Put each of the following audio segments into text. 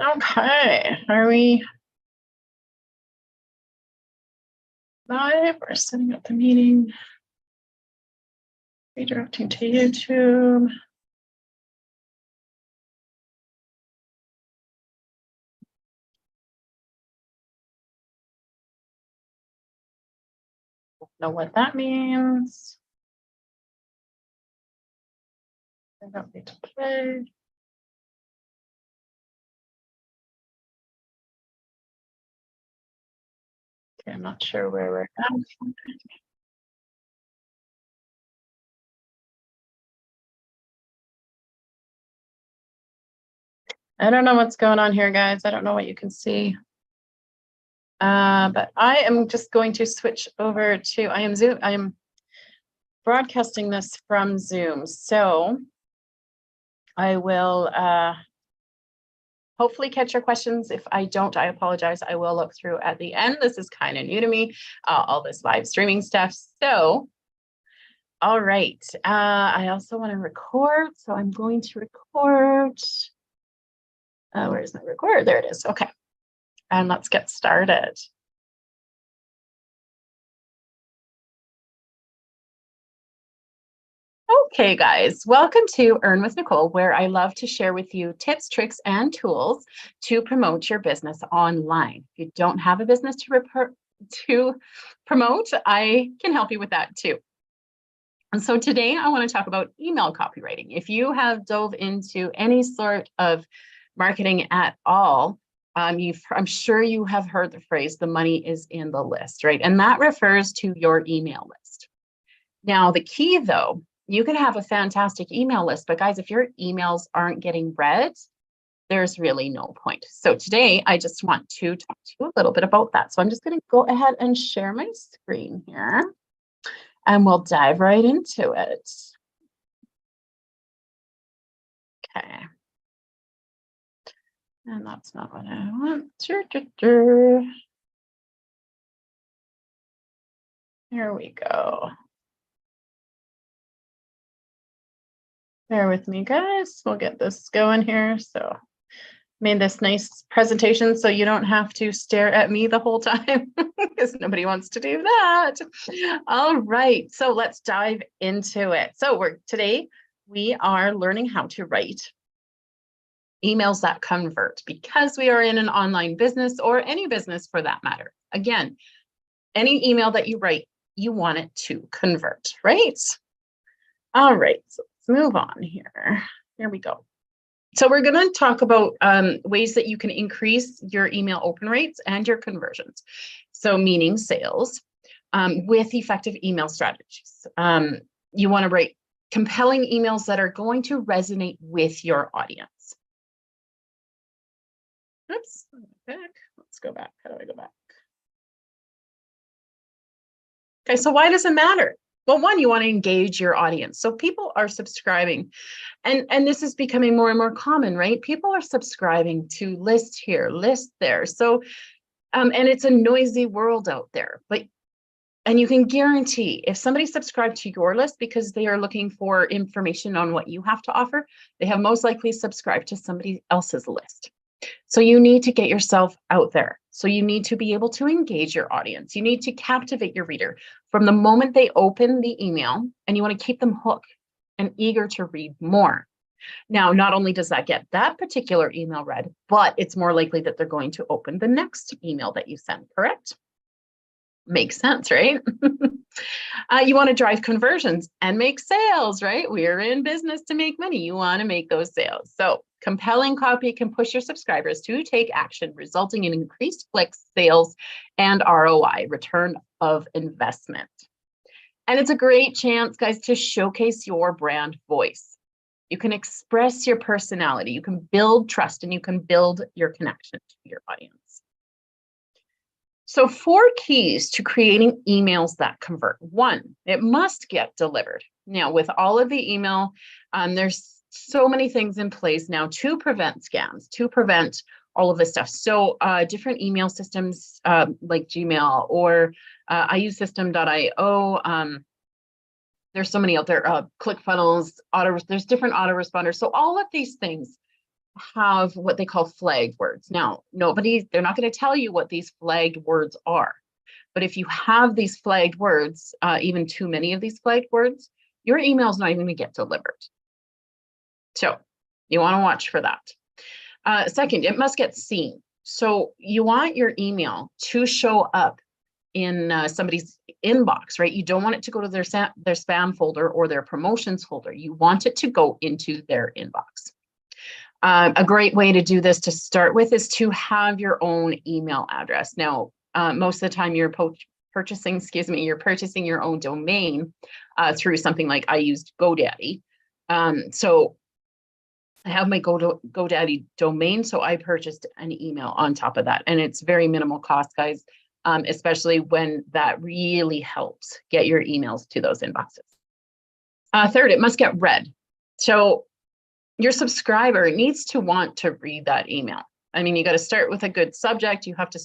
Okay, are we live? We're setting up the meeting, redirecting to YouTube. Don't know what that means. I don't need to play. Okay, I'm not sure where we're at. I don't know what's going on here, guys. I don't know what you can see. But I am just going to switch over to, I am broadcasting this from Zoom. So I will hopefully catch your questions. If I don't, I apologize. I will look through at the end. This is kind of new to me, all this live streaming stuff. So, all right. I also want to record. So I'm going to record. Where's my record? There it is. Okay. And let's get started. Okay, guys, welcome to Earn with Nicole, where I love to share with you tips, tricks, and tools to promote your business online. If you don't have a business to promote, I can help you with that too. And so today I want to talk about email copywriting. If you have dove into any sort of marketing at all, I'm sure you have heard the phrase, the money is in the list, right? And that refers to your email list. Now, the key though, you can have a fantastic email list, but guys, if your emails aren't getting read, there's really no point. So today I just want to talk to you a little bit about that. So I'm just going to go ahead and share my screen here and we'll dive right into it. Okay. And that's not what I want. Here we go. Bear with me, guys. We'll get this going here. So made this nice presentation so you don't have to stare at me the whole time because nobody wants to do that. All right, so let's dive into it. So today we are learning how to write emails that convert because we are in an online business or any business for that matter. Again, any email that you write, you want it to convert, right? All right, so let's move on here. Here we go. So we're going to talk about ways that you can increase your email open rates and your conversions. So meaning sales with effective email strategies. You want to write compelling emails that are going to resonate with your audience. Oops, let's go back. How do I go back? Okay, so why does it matter? Well, one, you want to engage your audience. So people are subscribing and this is becoming more and more common, right? People are subscribing to list here, list there. So, and it's a noisy world out there, and you can guarantee if somebody subscribed to your list because they are looking for information on what you have to offer, they have most likely subscribed to somebody else's list. So you need to get yourself out there. So you need to be able to engage your audience. You need to captivate your reader from the moment they open the email, and you want to keep them hooked and eager to read more. Now, not only does that get that particular email read, but it's more likely that they're going to open the next email that you send, correct? Makes sense, right? You want to drive conversions and make sales, right? We're in business to make money. You want to make those sales. So compelling copy can push your subscribers to take action, resulting in increased clicks, sales, and ROI, return of investment. And it's a great chance, guys, to showcase your brand voice. You can express your personality, you can build trust, and you can build your connection to your audience. So 4 keys to creating emails that convert. 1, it must get delivered. Now, with all of the email, there's so many things in place now to prevent scams, to prevent all of this stuff. So different email systems like Gmail or I use system.io. There's so many out there, ClickFunnels, there's different autoresponders. So all of these things have what they call flagged words. Now, they're not going to tell you what these flagged words are. But if you have these flagged words, even too many of these flagged words, your email is not even going to get delivered. So you want to watch for that. Second, it must get seen. So you want your email to show up in somebody's inbox, right? You don't want it to go to their spam folder or their promotions folder. You want it to go into their inbox. A great way to do this to start with is to have your own email address. Now, most of the time you're purchasing your own domain through something like I used GoDaddy. So I have my GoDaddy domain, so I purchased an email on top of that, and it's very minimal cost, guys, especially when that really helps get your emails to those inboxes. Third, it must get read. So your subscriber needs to want to read that email. I mean, you got to start with a good subject. You have to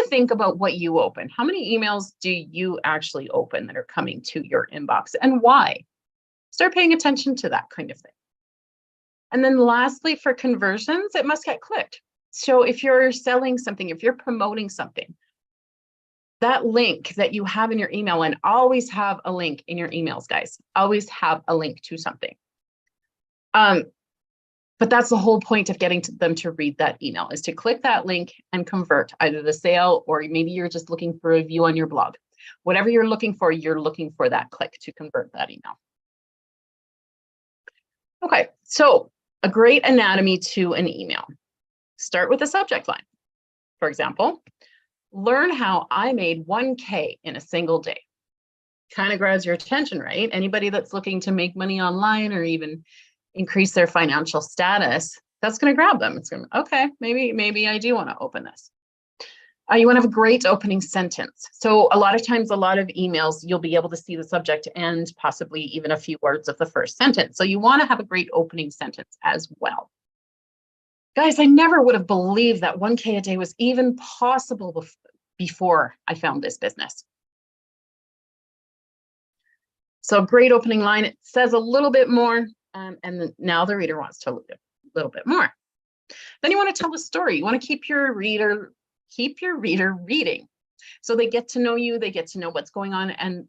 think about what you open. How many emails do you actually open that are coming to your inbox, and why? Start paying attention to that kind of thing. And then lastly, for conversions, it must get clicked. So if you're selling something, if you're promoting something, that link that you have in your email, and always have a link in your emails, guys, always have a link to something. But that's the whole point of getting them to read that email, is to click that link and convert either the sale, or maybe you're just looking for a view on your blog. Whatever you're looking for that click to convert that email. Okay, so a great anatomy to an email. Start with a subject line. For example, learn how I made 1K in a single day. Kind of grabs your attention, right? Anybody that's looking to make money online or even increase their financial status, that's going to grab them. It's going to, okay, maybe I do want to open this. You want to have a great opening sentence. So a lot of times, a lot of emails, you'll be able to see the subject and possibly even a few words of the first sentence. So you want to have a great opening sentence as well. Guys, I never would have believed that 1K a day was even possible before I found this business. So great opening line. It says a little bit more. And then now the reader wants to look a little bit more. Then you want to tell a story. You want to keep your reader reading. So they get to know you, they get to know what's going on, and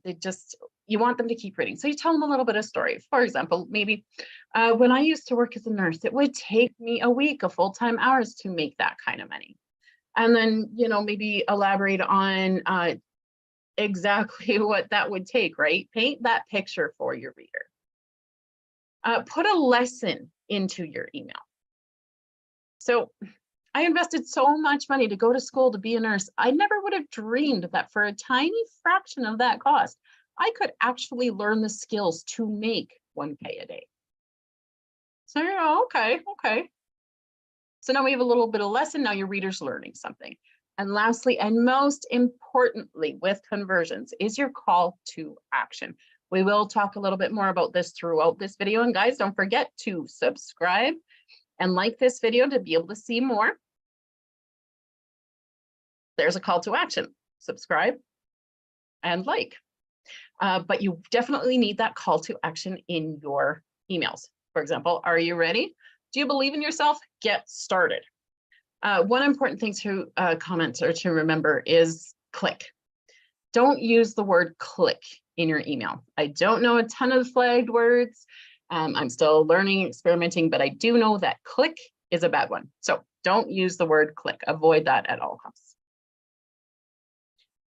you want them to keep reading. So you tell them a little bit of story. For example, maybe when I used to work as a nurse, it would take me a week of full-time hours to make that kind of money. And then, maybe elaborate on exactly what that would take, right? Paint that picture for your reader. Put a lesson into your email. So I invested so much money to go to school to be a nurse. I never would have dreamed that for a tiny fraction of that cost, I could actually learn the skills to make 1K a day. So, okay. So now we have a little bit of lesson. Now your reader's learning something. And lastly, and most importantly with conversions, is your call to action. We will talk a little bit more about this throughout this video. And guys, don't forget to subscribe and like this video to be able to see more. There's a call to action. Subscribe and like. But you definitely need that call to action in your emails. For example, are you ready? Do you believe in yourself? Get started. One important thing to comment or to remember is click. Don't use the word click in your email. I don't know a ton of flagged words. I'm still learning, experimenting, but I do know that click is a bad one. So don't use the word click. Avoid that at all costs.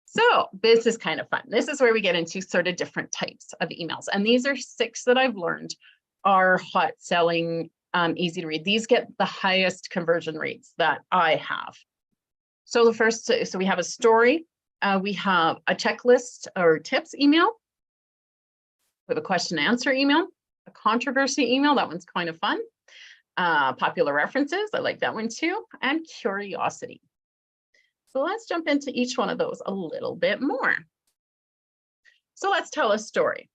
So this is kind of fun. This is where we get into sort of different types of emails. And these are 6 that I've learned are hot selling, easy to read. These get the highest conversion rates that I have. So the first, so we have a story. We have a checklist or tips email. We have a question and answer email, a controversy email. That one's kind of fun. Popular references. I like that one too. And curiosity. So let's jump into each one of those a little bit more. So let's tell a story.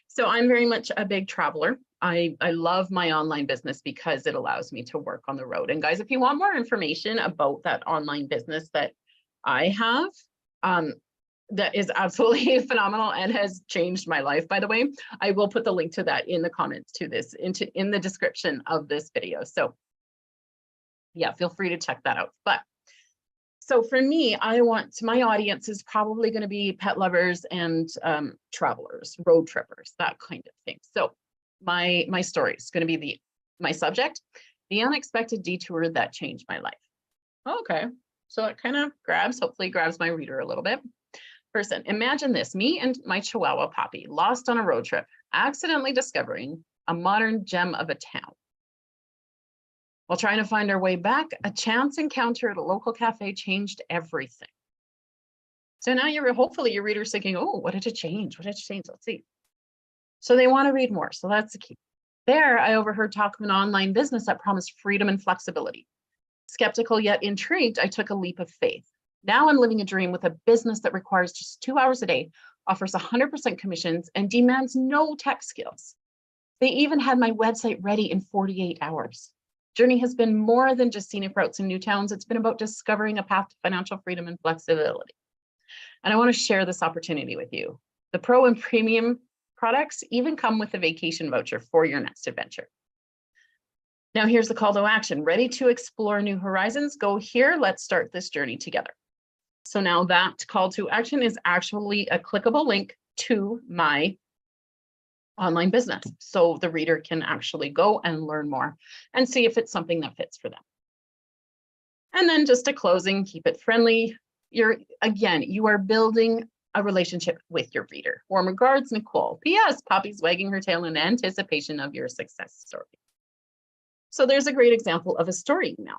So I'm very much a big traveler. I love my online business because it allows me to work on the road. And guys, if you want more information about that online business that I have, That is absolutely phenomenal and has changed my life, by the way. I will put the link to that in the comments to this, in the description of this video. So yeah, feel free to check that out. But so for me, my audience is probably going to be pet lovers and travelers, road trippers, that kind of thing. So my story is going to be my subject, the unexpected detour that changed my life. Okay, so it kind of hopefully grabs my reader a little bit. Person, imagine this, me and my Chihuahua Poppy lost on a road trip, accidentally discovering a modern gem of a town. While trying to find our way back, a chance encounter at a local cafe changed everything. So now hopefully your reader's thinking, oh, what did it change? What did it change? Let's see. So they want to read more. So that's the key. There, I overheard talk of an online business that promised freedom and flexibility. Skeptical yet intrigued, I took a leap of faith. Now I'm living a dream with a business that requires just 2 hours a day, offers 100% commissions, and demands no tech skills. They even had my website ready in 48 hours. Journey has been more than just scenic routes and new towns. It's been about discovering a path to financial freedom and flexibility. And I want to share this opportunity with you. The Pro and Premium products even come with a vacation voucher for your next adventure. Now here's the call to action. Ready to explore new horizons? Go here. Let's start this journey together. So now that call to action is actually a clickable link to my online business. So the reader can actually go and learn more and see if it's something that fits for them. And then just a closing, keep it friendly. You are building a relationship with your reader. Warm regards, Nicole. P.S. Poppy's wagging her tail in anticipation of your success story. So there's a great example of a story email.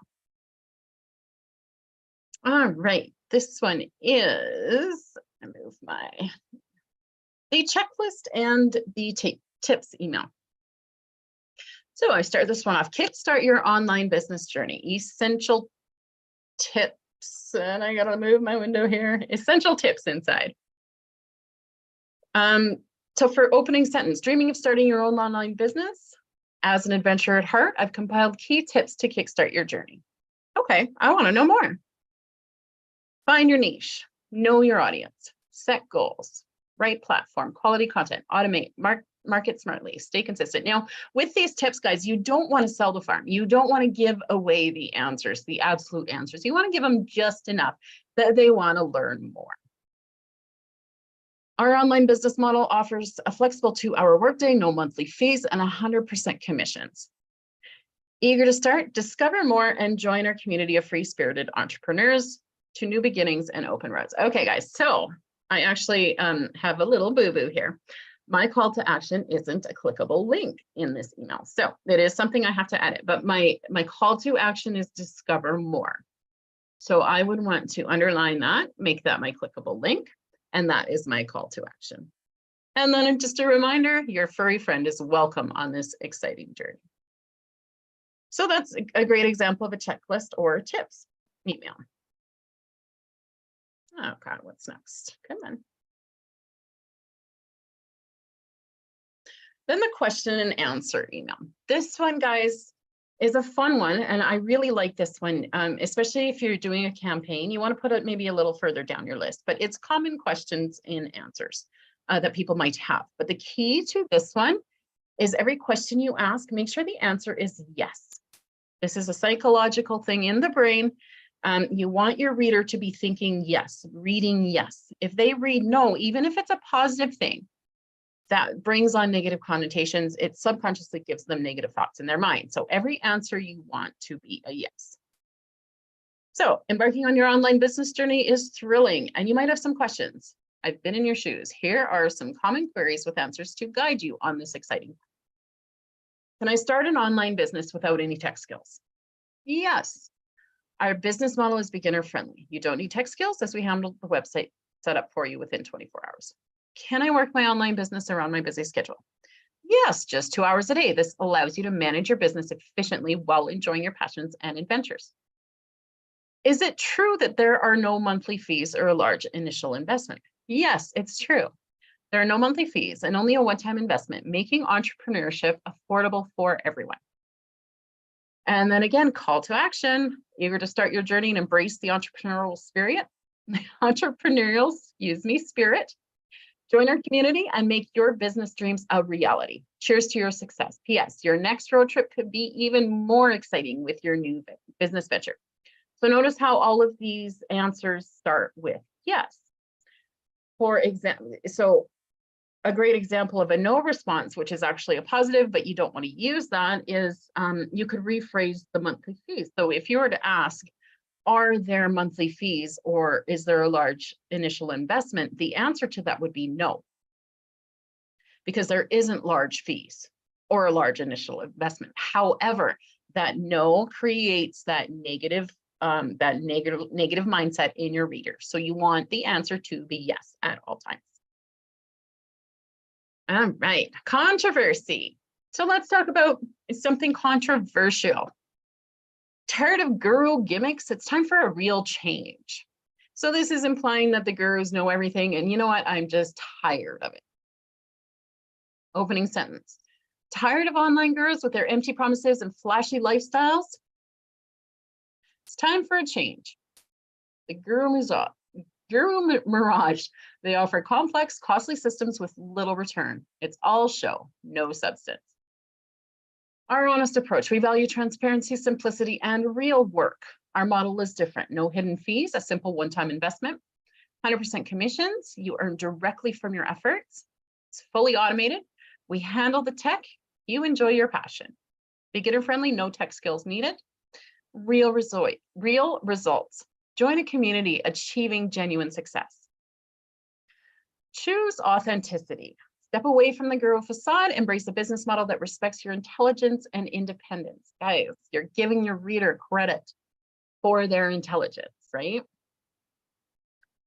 All right, this one is, I move the checklist and the tips email. So I start this one off. Kickstart your online business journey. Essential tips, and I gotta move my window here. Essential tips inside. So for opening sentence, dreaming of starting your own online business? As an adventurer at heart, I've compiled key tips to kickstart your journey. Okay, I want to know more. Find your niche, know your audience, set goals, right platform, quality content, automate, market smartly, stay consistent. Now, with these tips, guys, you don't want to sell the farm. You don't want to give away the answers, the absolute answers. You want to give them just enough that they want to learn more. Our online business model offers a flexible 2-hour workday, no monthly fees, and 100% commissions. Eager to start? Discover more and join our community of free-spirited entrepreneurs to new beginnings and open roads. Okay, guys, so I actually have a little boo-boo here. My call to action isn't a clickable link in this email. So it is something I have to edit, but my call to action is discover more. So I would want to underline that, make that my clickable link. And that is my call to action. And then just a reminder, your furry friend is welcome on this exciting journey. So that's a great example of a checklist or tips email. Oh God, what's next? Come on. Then the question and answer email. This one, guys, is a fun one. And I really like this one, especially if you're doing a campaign. You want to put it maybe a little further down your list, but it's common questions and answers that people might have. But the key to this one is every question you ask, make sure the answer is yes. This is a psychological thing in the brain. You want your reader to be thinking yes, reading yes. If they read no, even if it's a positive thing, that brings on negative connotations. It subconsciously gives them negative thoughts in their mind. So every answer you want to be a yes. So embarking on your online business journey is thrilling, and you might have some questions. I've been in your shoes. Here are some common queries with answers to guide you on this exciting path. Can I start an online business without any tech skills? Yes. Our business model is beginner friendly. You don't need tech skills as we handle the website set up for you within 24 hours. Can I work my online business around my busy schedule? Yes, just 2 hours a day. This allows you to manage your business efficiently while enjoying your passions and adventures. Is it true that there are no monthly fees or a large initial investment? Yes, it's true. There are no monthly fees and only a one-time investment, making entrepreneurship affordable for everyone. And then again, call to action, eager to start your journey and embrace the entrepreneurial spirit. entrepreneurial, spirit. Join our community and make your business dreams a reality. Cheers to your success. P.S. Your next road trip could be even more exciting with your new business venture. So notice how all of these answers start with yes. For example, so a great example of a no response, which is actually a positive, but you don't want to use that, is you could rephrase the monthly fees. So if you were to ask, are there monthly fees or is there a large initial investment? The answer to that would be no, because there isn't large fees or a large initial investment. However, that no creates that negative mindset in your reader. So you want the answer to be yes at all times. All right, controversy. So let's talk about something controversial. Tired of guru gimmicks? It's time for a real change. So this is implying that the gurus know everything, and you know what? I'm just tired of it. Opening sentence. Tired of online gurus with their empty promises and flashy lifestyles? It's time for a change. The guru mirage. They offer complex, costly systems with little return. It's all show, no substance. Our honest approach. We value transparency, simplicity, and real work. Our model is different. No hidden fees, a simple one-time investment, 100% commissions. You earn directly from your efforts. It's fully automated. We handle the tech. You enjoy your passion. Beginner friendly, no tech skills needed. Real results. Join a community achieving genuine success. Choose authenticity. Step away from the guru facade, embrace a business model that respects your intelligence and independence. Guys, you're giving your reader credit for their intelligence, right?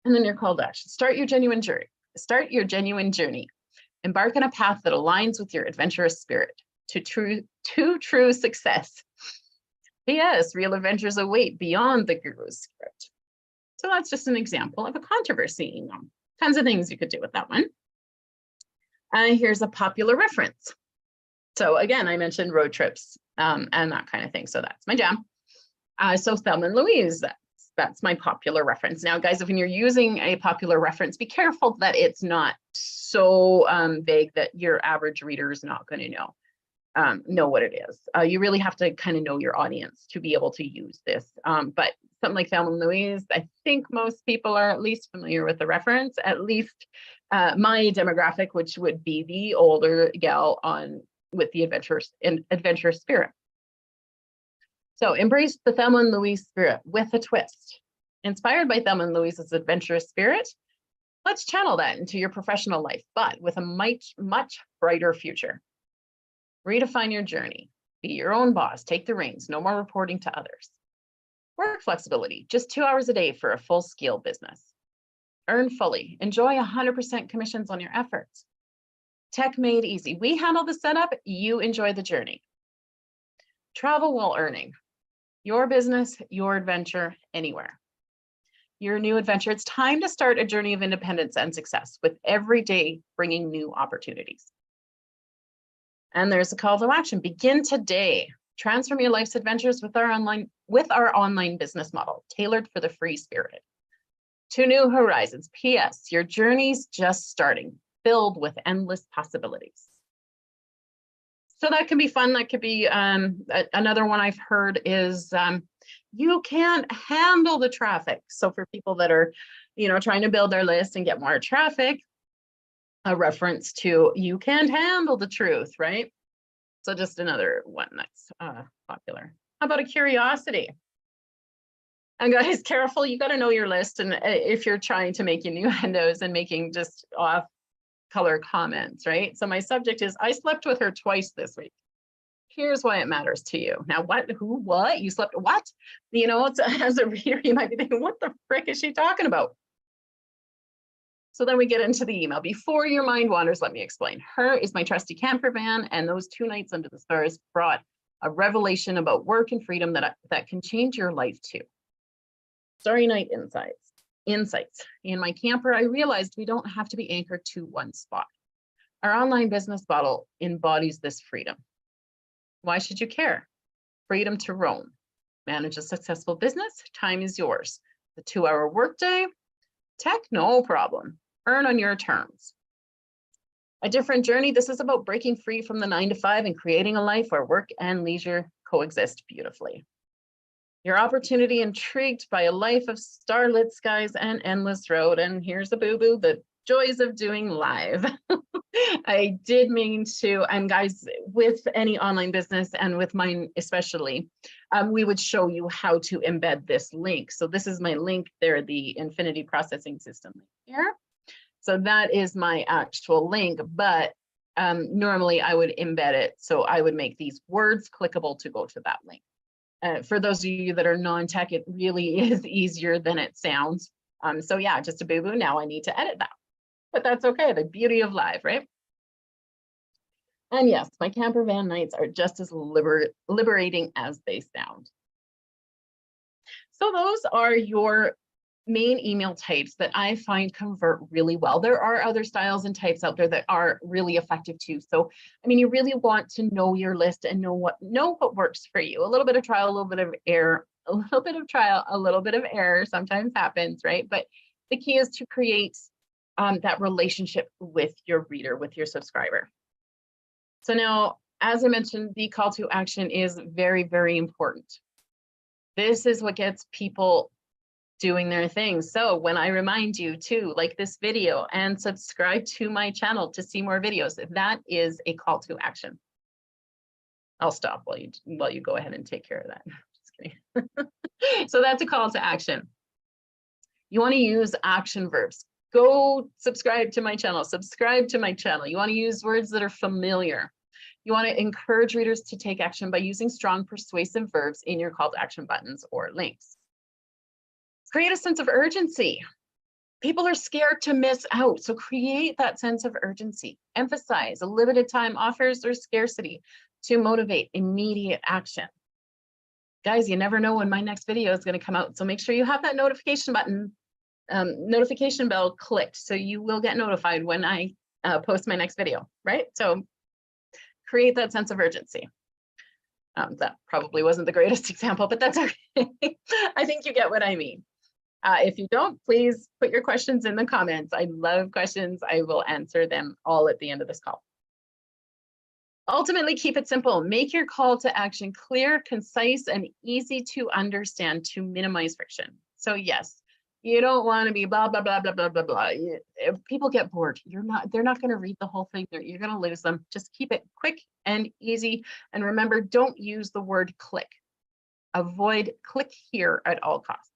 And then your call to action. Start your genuine journey. Embark on a path that aligns with your adventurous spirit to true success. Yes, real adventures await beyond the guru's script. So that's just an example of a controversy email. Tons of things you could do with that one. Here's a popular reference. So again, I mentioned road trips and that kind of thing. So that's my jam. So Thelma and Louise, that's my popular reference. Now, guys, if when you're using a popular reference, be careful that it's not so vague that your average reader is not going to know what it is. You really have to kind of know your audience to be able to use this. But something like Thelma and Louise, I think most people are at least familiar with the reference, at least my demographic, which would be the older gal with the adventurous spirit. So embrace the Thelma and Louise spirit with a twist. Inspired by Thelma and Louise's adventurous spirit, let's channel that into your professional life, but with a much brighter future. Redefine your journey. Be your own boss. Take the reins. No more reporting to others. Work flexibility. Just 2 hours a day for a full-scale business. Earn fully. Enjoy 100% commissions on your efforts. Tech made easy. We handle the setup. You enjoy the journey. Travel while earning. Your business, your adventure, anywhere. Your new adventure. It's time to start a journey of independence and success with every day bringing new opportunities. And there's a call to action. Begin today. Transform your life's adventures with our online business model, tailored for the free spirited. To new horizons. P.S. Your journey's just starting, filled with endless possibilities. So that can be fun. That could be another one I've heard is you can't handle the traffic. So for people that are, trying to build their list and get more traffic, a reference to you can't handle the truth, right? So just another one that's popular. How about a curiosity? And guys, careful, you got to know your list. And if you're trying to make innuendos and making just off color comments, right? So my subject is, I slept with her twice this week. Here's why it matters to you. Now, what? You slept, what? As a reader, you might be thinking, what the frick is she talking about? So then we get into the email. Before your mind wanders, let me explain. Her is my trusty camper van, and those 2 nights under the stars brought a revelation about work and freedom that can change your life too. Starry night insights. In my camper, I realized we don't have to be anchored to one spot. Our online business model embodies this freedom. Why should you care? Freedom to roam. Manage a successful business. Time is yours. The 2-hour workday. Tech, no problem. Earn on your terms. A different journey. This is about breaking free from the 9 to 5 and creating a life where work and leisure coexist beautifully. Your opportunity, intrigued by a life of starlit skies and endless road. And here's a boo-boo, the joys of doing live. I did mean to, and guys, with any online business and with mine especially, we would show you how to embed this link. So this is my link there, the Infinity Processing System here. So that is my actual link, but normally I would embed it. So I would make these words clickable to go to that link. For those of you that are non-tech, it really is easier than it sounds. So yeah, just a boo-boo. Now I need to edit that, but that's okay. The beauty of live, right? And yes, my camper van nights are just as liberating as they sound. So those are your main email types that I find convert really well. There are other styles and types out there that are really effective too. So, I mean, you really want to know your list and know what works for you. A little bit of trial, a little bit of error, a little bit of trial, a little bit of error sometimes happens, right? But the key is to create that relationship with your reader, with your subscriber. So now, as I mentioned, the call to action is very, very important. This is what gets people doing their thing. So when I remind you to like this video and subscribe to my channel to see more videos, that is a call to action. I'll stop while you go ahead and take care of that. Just kidding. So that's a call to action. You want to use action verbs. Go subscribe to my channel, subscribe to my channel. You want to use words that are familiar. You want to encourage readers to take action by using strong, persuasive verbs in your call to action buttons or links. Create a sense of urgency. People are scared to miss out, so create that sense of urgency. Emphasize a limited time offers or scarcity to motivate immediate action. Guys, you never know when my next video is going to come out, so make sure you have that notification button, notification bell clicked, so you will get notified when I post my next video, right? So create that sense of urgency. That probably wasn't the greatest example, but that's okay. I think you get what I mean. If you don't, please put your questions in the comments. I love questions. I will answer them all at the end of this call. Ultimately, keep it simple. Make your call to action clear, concise, and easy to understand to minimize friction. So yes, you don't want to be blah, blah, blah, blah, blah, blah, blah. If people get bored, they're not going to read the whole thing. You're going to lose them. Just keep it quick and easy. And remember, don't use the word click. Avoid click here at all costs.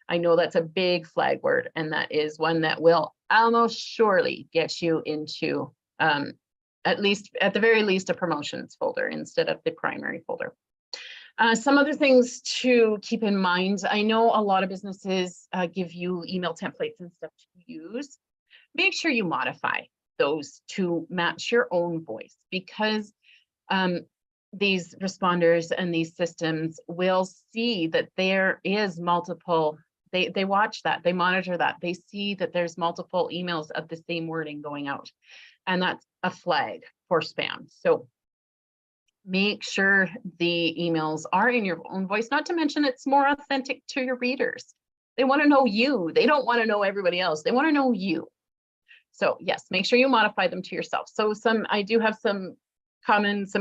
I know that's a big flag word, and that is one that will almost surely get you into at the very least a promotions folder instead of the primary folder. Some other things to keep in mind. I know a lot of businesses give you email templates and stuff to use. Make sure you modify those to match your own voice, because these responders and these systems will see that there is multiple. They watch that, they monitor that, they see that there's multiple emails of the same wording going out, and that's a flag for spam. So make sure the emails are in your own voice, not to mention it's more authentic to your readers. They want to know you. They don't want to know everybody else. They want to know you. So yes, make sure you modify them to yourself. So I do have some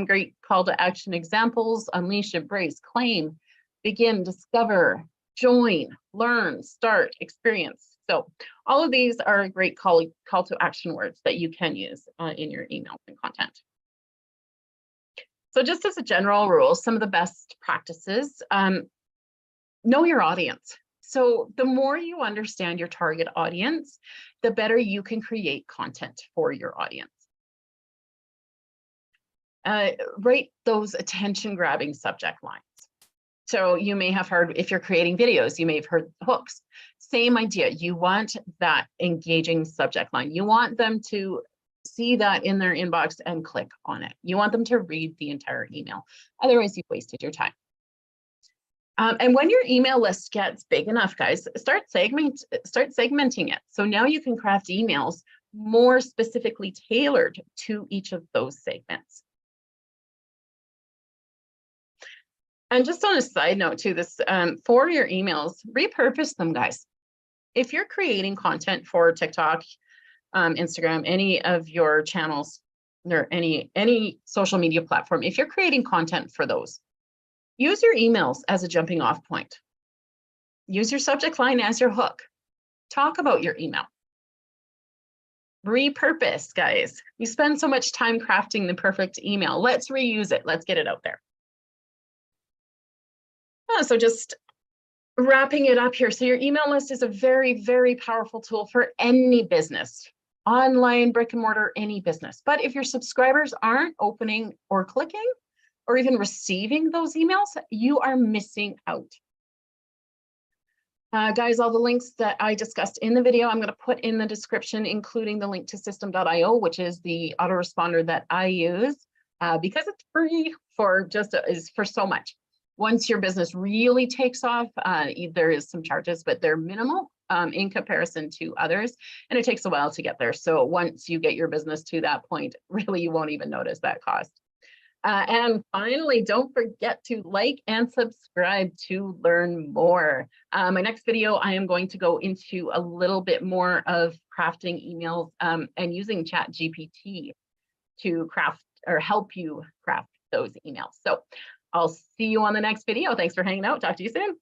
great call to action examples: unleash, embrace, claim, begin, discover, join, learn, start, experience. So all of these are great call to action words that you can use in your email and content. So just as a general rule, some of the best practices, know your audience. So the more you understand your target audience, the better you can create content for your audience. Write those attention-grabbing subject lines. So you may have heard, if you're creating videos, you may have heard hooks. Same idea. You want that engaging subject line. You want them to see that in their inbox and click on it. You want them to read the entire email. Otherwise, you've wasted your time. And when your email list gets big enough, guys, start segmenting it. So now you can craft emails more specifically tailored to each of those segments. And just on a side note to this, for your emails, repurpose them, guys. if you're creating content for TikTok, Instagram, any of your channels, or any social media platform, if you're creating content for those, use your emails as a jumping off point. Use your subject line as your hook. Talk about your email. Repurpose, guys. You spend so much time crafting the perfect email. Let's reuse it. Let's get it out there. So just wrapping it up here. So your email list is a very, very powerful tool for any business, online, brick and mortar, any business. But if your subscribers aren't opening or clicking or even receiving those emails, you are missing out. Guys, all the links that I discussed in the video, I'm going to put in the description, including the link to system.io, which is the autoresponder that I use because it's free for for so much. Once your business really takes off, there is some charges, but they're minimal in comparison to others, and it takes a while to get there. So once you get your business to that point, really, you won't even notice that cost. And finally, don't forget to like and subscribe to learn more. My next video, I am going to go into a little bit more of crafting emails and using ChatGPT to craft or help you craft those emails. So I'll see you on the next video. Thanks for hanging out. Talk to you soon.